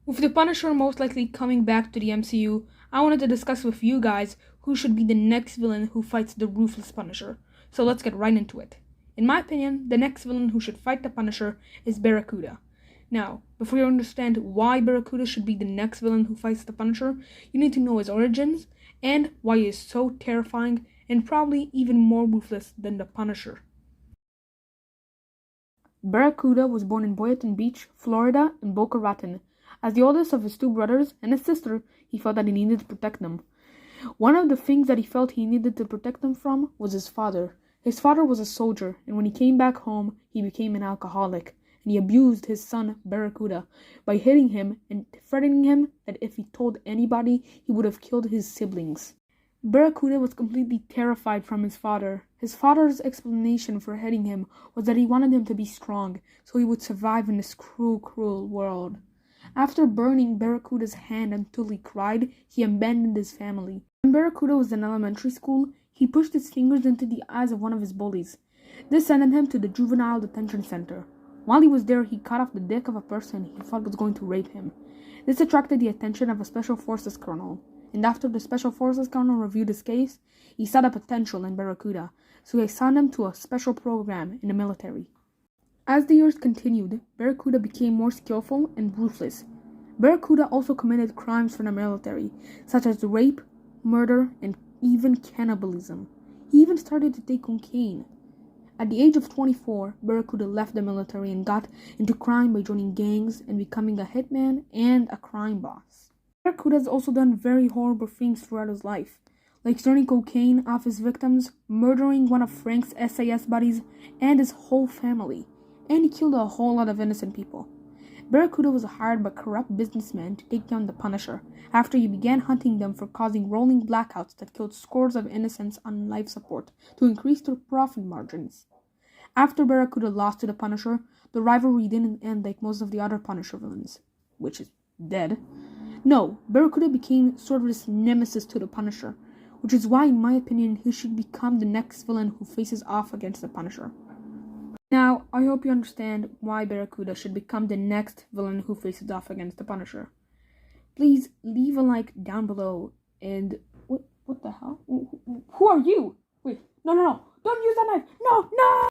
With the Punisher most likely coming back to the MCU, I wanted to discuss with you guys who should be the next villain who fights the ruthless Punisher. So let's get right into it. In my opinion, the next villain who should fight the Punisher is Barracauda. Now, before you understand why Barracauda should be the next villain who fights the Punisher, you need to know his origins and why he is so terrifying and probably even more ruthless than the Punisher. Barracauda was born in Boynton Beach, Florida, in Boca Raton. As the oldest of his two brothers and his sister, he felt that he needed to protect them. One of the things that he felt he needed to protect them from was his father. His father was a soldier, and when he came back home, he became an alcoholic, and he abused his son, Barracauda, by hitting him and threatening him that if he told anybody, he would have killed his siblings. Barracauda was completely terrified from his father. His father's explanation for hitting him was that he wanted him to be strong, so he would survive in this cruel world. After burning Barracauda's hand until he cried, he abandoned his family. When Barracauda was in elementary school, he pushed his fingers into the eyes of one of his bullies. This sent him to the juvenile detention center. While he was there, he cut off the dick of a person he thought was going to rape him. This attracted the attention of a Special Forces colonel, and after the Special Forces colonel reviewed his case, he saw the potential in Barracauda, so he assigned him to a special program in the military. As the years continued, Barracauda became more skillful and ruthless. Barracauda also committed crimes for the military, such as rape, murder, and even cannibalism. He even started to take cocaine. At the age of 24, Barracauda left the military and got into crime by joining gangs and becoming a hitman and a crime boss. Barracauda has also done very horrible things throughout his life, like turning cocaine off his victims, murdering one of Frank's SAS buddies and his whole family, and he killed a whole lot of innocent people. Barracauda was hired by corrupt businessmen to take down the Punisher, after he began hunting them for causing rolling blackouts that killed scores of innocents on life support to increase their profit margins. After Barracauda lost to the Punisher, the rivalry didn't end like most of the other Punisher villains, which is dead. No, Barracauda became sort of this nemesis to the Punisher, which is why, in my opinion, he should become the next villain who faces off against the Punisher. Now, I hope you understand why Barracauda should become the next villain who faces off against the Punisher. Please leave a like down below, and what the hell? Who are you? Wait, no, don't use that knife! No!